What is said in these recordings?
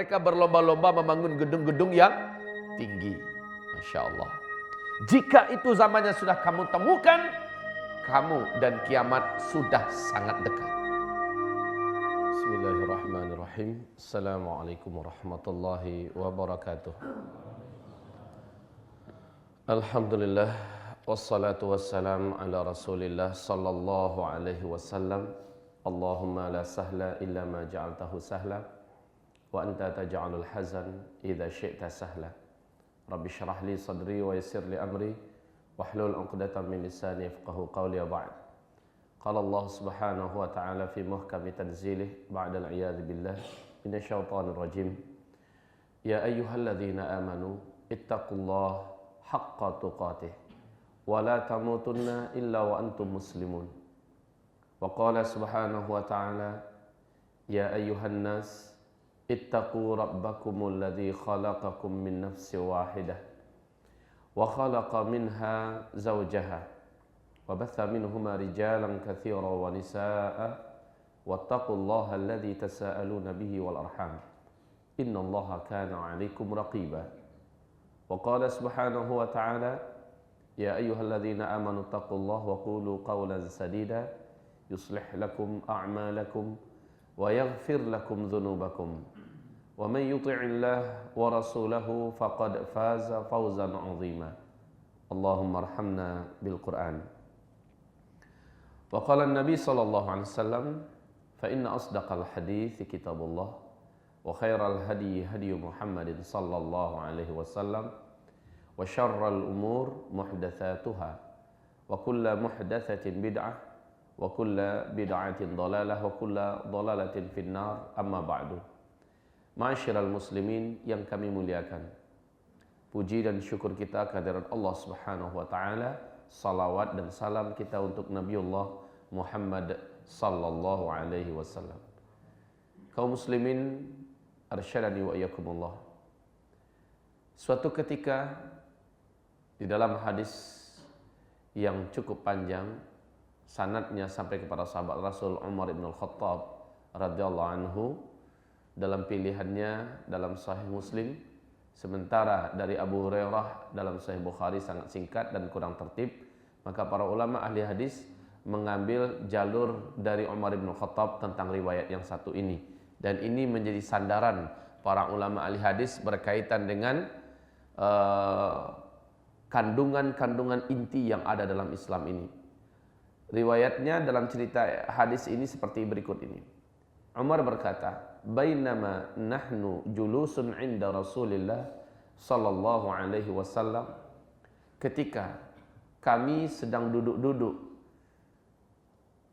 mereka berlomba-lomba membangun gedung-gedung yang tinggi. Masya Allah. Jika itu zamannya sudah kamu temukan, kamu dan kiamat sudah sangat dekat. Bismillahirrahmanirrahim. Assalamualaikum warahmatullahi wabarakatuh. Alhamdulillah. Wassalatu wassalam ala rasulillah sallallahu alaihi wasallam. Allahumma la sahla illa ma ja'altahu sahla wa anta taj'alul hazan idza syi'ta sahla. Rabbi shrah li sadri wa yassir li amri wahlul 'uqdatam min lisani yafqahu qawli ba'd. Qala Allah subhanahu wa ta'ala fi muhkami tanzilih ba'da al-'iyadz billah minasyaitonir rajim. Ya ayyuhalladzina amanu ittaqullaha haqqa tuqatih wa la tamutunna illa wa antum muslimun. Wa qala subhanahu wa ta'ala ya ayyuhan nas ittaqu rabbakumul ladzi khalaqakum min nafsin wahidah wa khalaqa minha zawjaha wa batha minhuma rijalan katsiran wa nisaa'a wattaqullaha alladzi tasaaluna bihi wal arham innallaha kana 'alaikum raqiba. Wa qala subhanahu wa ta'ala ya ayyuhalladzina amanu taqullaha wa qulu qawlan sadida yuslih lakum a'malakum wa yaghfir lakum dhunubakum wa man yuti'illah wa rasulahu faqad faza fawzan 'azima. Allahumma arhamna bil Qur'an. Wa qala an-nabi sallallahu alaihi wasallam fa inna asdaqal hadithi kitabullah wa khairal hadi hadi Muhammadin sallallahu alaihi wasallam wa syarral umur muhdatsatuha wa kullu muhdatsatin bid'ah wa kulla bid'atin dhalalah wa kulla dhalalatin finnar amma ba'du. Ma'asyiral muslimin yang kami muliakan, puji dan syukur kita kehadirat Allah subhanahu wa ta'ala. Salawat dan salam kita untuk Nabiullah Muhammad sallallahu alaihi wasallam. Kaum muslimin arsyadani wa iyyakumullah. Suatu ketika di dalam hadis yang cukup panjang, sanadnya sampai kepada sahabat Rasul Umar ibn al-Khattab radhiyallahu anhu, dalam pilihannya dalam Sahih Muslim, sementara dari Abu Hurairah dalam Sahih Bukhari sangat singkat dan kurang tertib. Maka para ulama ahli hadis mengambil jalur dari Umar ibn al-Khattab tentang riwayat yang satu ini, dan ini menjadi sandaran para ulama ahli hadis berkaitan dengan kandungan-kandungan inti yang ada dalam Islam ini. Riwayatnya dalam cerita hadis ini seperti berikut ini. Umar berkata, "Bainama nahnu julusun 'inda Rasulillah sallallahu alaihi wasallam." Ketika kami sedang duduk-duduk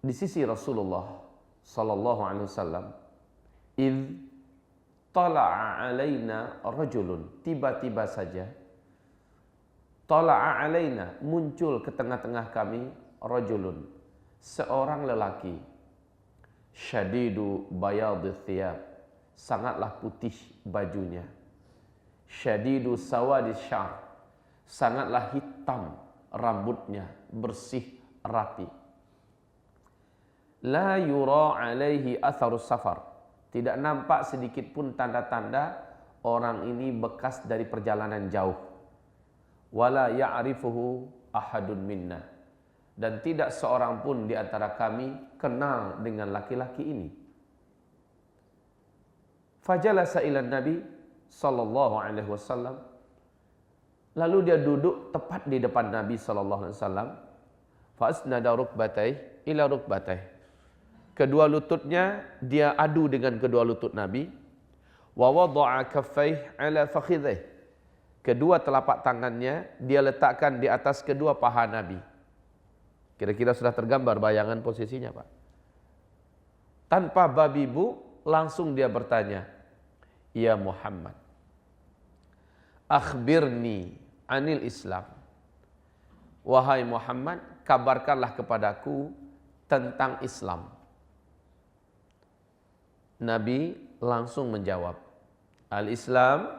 di sisi Rasulullah sallallahu alaihi wasallam, id tala'a alaina rajulun, tiba-tiba saja tala'a alaina, muncul ke tengah-tengah kami rajulun, seorang lelaki, syadidu bayadith thiyab, sangatlah putih bajunya, syadidu sawadis syar, sangatlah hitam rambutnya, bersih rapi, la yura alaihi atharus safar, tidak nampak sedikit pun tanda-tanda orang ini bekas dari perjalanan jauh, wala ya'rifuhu ahadun minna, dan tidak seorang pun di antara kami kenal dengan laki-laki ini. Fajalasa ila Nabi sallallahu alaihi wasallam, lalu dia duduk tepat di depan Nabi sallallahu alaihi wasallam. Fa asnada rukbatai ila rukbatai, kedua lututnya dia adu dengan kedua lutut Nabi. Wa wada'a kaffaihi ala fakhidhihi, kedua telapak tangannya dia letakkan di atas kedua paha Nabi. Kira-kira sudah tergambar bayangan posisinya, Pak. Tanpa babi bu, langsung dia bertanya, "Ya Muhammad, akhbirni anil Islam." Wahai Muhammad, kabarkanlah kepadaku tentang Islam. Nabi langsung menjawab, "Al-Islam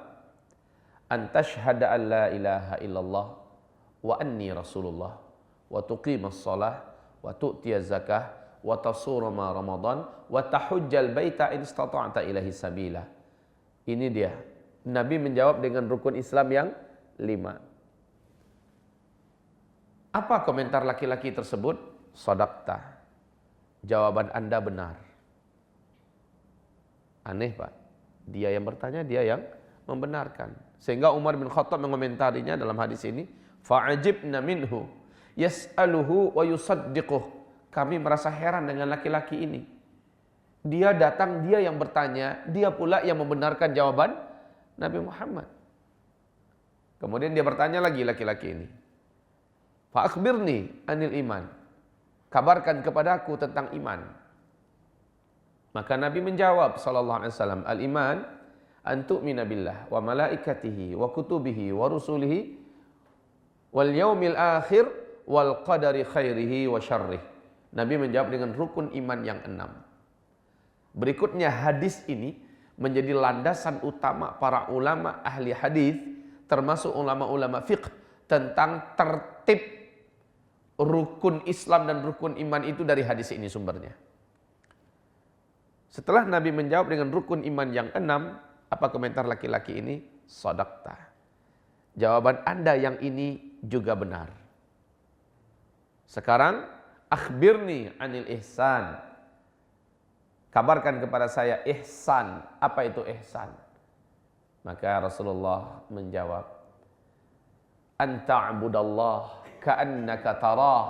an tashhada an la ilaha illallah wa anni rasulullah wa tuqimas shalah wa tu'tiyaz zakah wa tasuma ramadan wa tahujjal baita in istata'ta ilahi sabila." Ini dia. Nabi menjawab dengan rukun Islam yang 5. Apa komentar laki-laki tersebut? Shadaqta. Jawaban Anda benar. Aneh Pak. Dia yang bertanya, dia yang membenarkan. Sehingga Umar bin Khattab mengomentarinya dalam hadis ini, fa'ajibna minhu yas'aluhu wa yusaddiquh. Kami merasa heran dengan laki-laki ini. Dia datang, dia yang bertanya, dia pula yang membenarkan jawaban Nabi Muhammad. Kemudian dia bertanya lagi laki-laki ini, fa akhbirni anil iman. Kabarkan kepadaku tentang iman. Maka Nabi menjawab sallallahu alaihi wasallam, al-iman an tu'mina billah wa malaikatihi wa kutubihi wa rusulihi wal yaumil akhir wal qadari khairihi wa syarrih. Nabi menjawab dengan rukun iman yang 6. Berikutnya hadis ini menjadi landasan utama para ulama ahli hadis, termasuk ulama-ulama fiqh, tentang tertib rukun Islam dan rukun iman itu dari hadis ini sumbernya. Setelah Nabi menjawab dengan rukun iman yang 6, apa komentar laki-laki ini? Shadaqta. Jawaban Anda yang ini juga benar. Sekarang, akhbirni anil ihsan. Kabarkan kepada saya ihsan. Apa itu ihsan? Maka Rasulullah menjawab, anta'budallah ka'annaka tarah,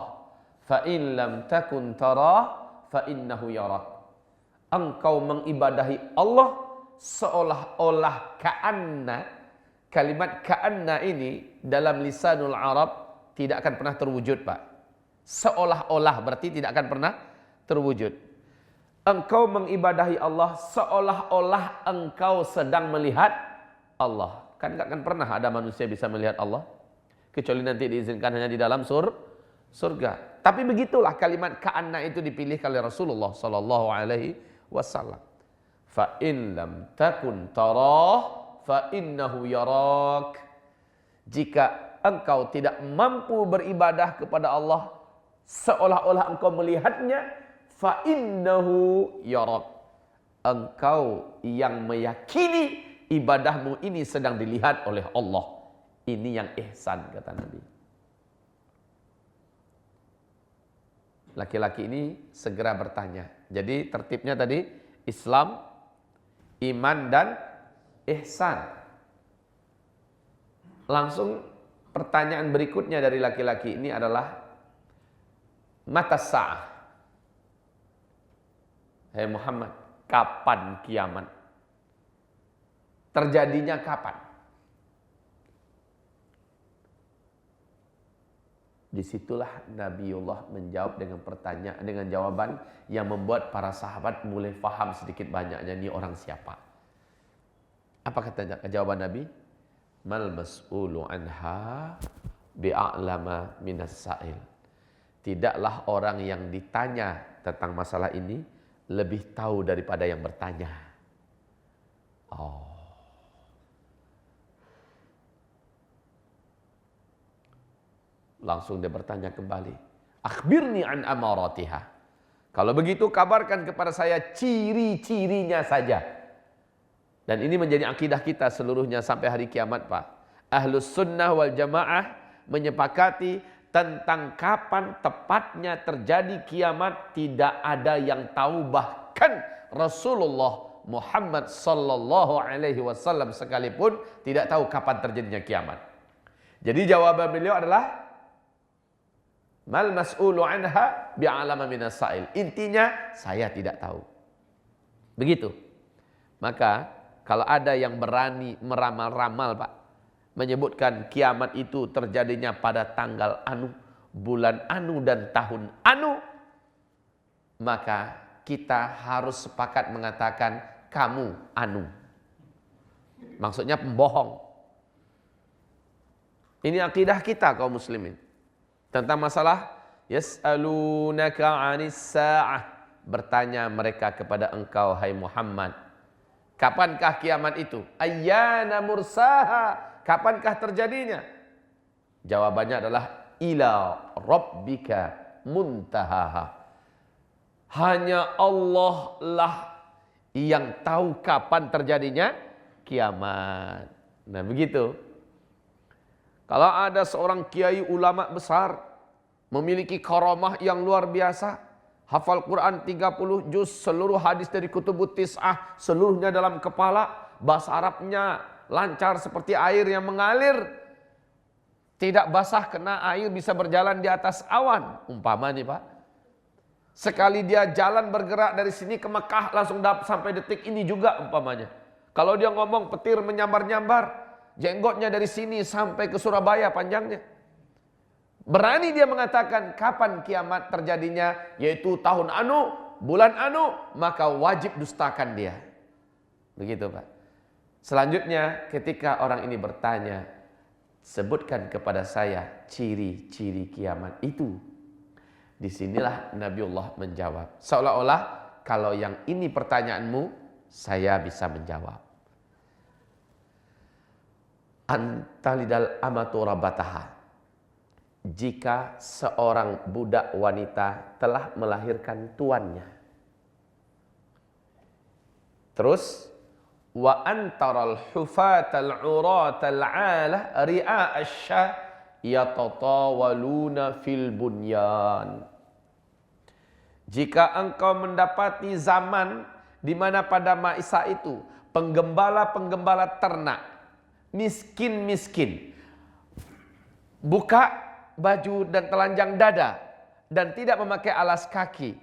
fa in lam takun tarah, fa innahu yarak. Engkau mengibadahi Allah seolah-olah ka'anna. Kalimat ka'anna ini dalam lisanul Arab tidak akan pernah terwujud, Pak. Seolah-olah berarti tidak akan pernah terwujud. Engkau mengibadahi Allah seolah-olah engkau sedang melihat Allah. Kan gak akan pernah ada manusia bisa melihat Allah, kecuali nanti diizinkan hanya di dalam surga. Tapi begitulah kalimat ka'anna itu dipilih oleh Rasulullah sallallahu alaihi wasallam. Fa in lam takun tarah fa innahu yarak. Jika engkau tidak mampu beribadah kepada Allah seolah-olah engkau melihatnya, fa innahu yarak. Engkau yang meyakini ibadahmu ini sedang dilihat oleh Allah. Ini yang ihsan, kata Nabi. Laki-laki ini segera bertanya. Jadi tertibnya tadi Islam, iman dan ihsan. Langsung pertanyaan berikutnya dari laki-laki ini adalah mata sa'ah. Hai Muhammad, kapan kiamat? Terjadinya kapan? Disitulah Nabiullah menjawab dengan pertanyaan, dengan jawaban yang membuat para sahabat mulai faham sedikit banyaknya ini orang siapa. Apa kata jawaban Nabi? Mal mas'ulu anha bi'a'lama minas sa'il. Tidaklah orang yang ditanya tentang masalah ini lebih tahu daripada yang bertanya. Langsung dia bertanya kembali. Akhbirni an amaratiha. Kalau begitu kabarkan kepada saya ciri-cirinya saja. Dan ini menjadi akidah kita seluruhnya sampai hari kiamat, Pak. Ahlus sunnah wal jamaah menyepakati tentang kapan tepatnya terjadi kiamat tidak ada yang tahu, bahkan Rasulullah Muhammad sallallahu alaihi wasallam sekalipun tidak tahu kapan terjadinya kiamat. Jadi jawaban beliau adalah mal mas'ulu anha bi'alama minas sa'il. Intinya saya tidak tahu. Begitu. Maka kalau ada yang berani meramal-ramal, Pak, menyebutkan kiamat itu terjadinya pada tanggal anu, bulan anu dan tahun anu, maka kita harus sepakat mengatakan kamu anu. Maksudnya pembohong. Ini akidah kita kaum muslimin. Tentang masalah yas'alunaka 'anis sa'ah. Bertanya mereka kepada engkau hai Muhammad, kapankah kiamat itu? Ayyana mursaha. Kapankah terjadinya? Jawabannya adalah ila rabbika muntahaha. Hanya Allah lah yang tahu kapan terjadinya kiamat. Nah begitu. Kalau ada seorang kiai ulama besar, memiliki karamah yang luar biasa, hafal Quran 30 juz, seluruh hadis dari kutubut tis'ah, seluruhnya dalam kepala, bahasa Arabnya lancar seperti air yang mengalir, tidak basah kena air, bisa berjalan di atas awan, umpama nih Pak. Sekali dia jalan bergerak dari sini ke Mekah langsung sampai detik ini juga umpamanya. Kalau dia ngomong petir menyambar-nyambar, jenggotnya dari sini sampai ke Surabaya panjangnya. Berani dia mengatakan kapan kiamat terjadinya, yaitu tahun anu, bulan anu, maka wajib dustakan dia. Begitu Pak. Selanjutnya ketika orang ini bertanya, sebutkan kepada saya ciri-ciri kiamat itu. Disinilah Nabiullah menjawab. Seolah-olah kalau yang ini pertanyaanmu, saya bisa menjawab. Antalidal amatu rabataha. Jika seorang budak wanita telah melahirkan tuannya. Terus wa antaral hufatal uratal alah ri'a asy yatatawaluna fil bunyan. Jika engkau mendapati zaman di mana pada masa itu penggembala-penggembala ternak miskin-miskin, buka baju dan telanjang dada dan tidak memakai alas kaki,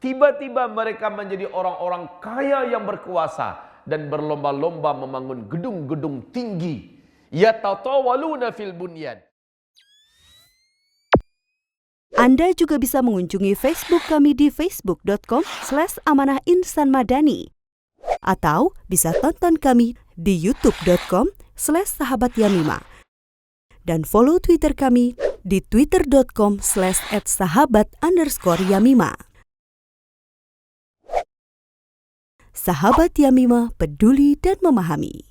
tiba-tiba mereka menjadi orang-orang kaya yang berkuasa dan berlomba-lomba membangun gedung-gedung tinggi. Yatatawaluna fil bunyan. Anda juga bisa mengunjungi Facebook kami di facebook.com/amanahinsanmadani atau bisa tonton kami di youtube.com/sahabatyamima dan follow Twitter kami di twitter.com/@sahabat_yamima. Sahabat Yamima, peduli dan memahami.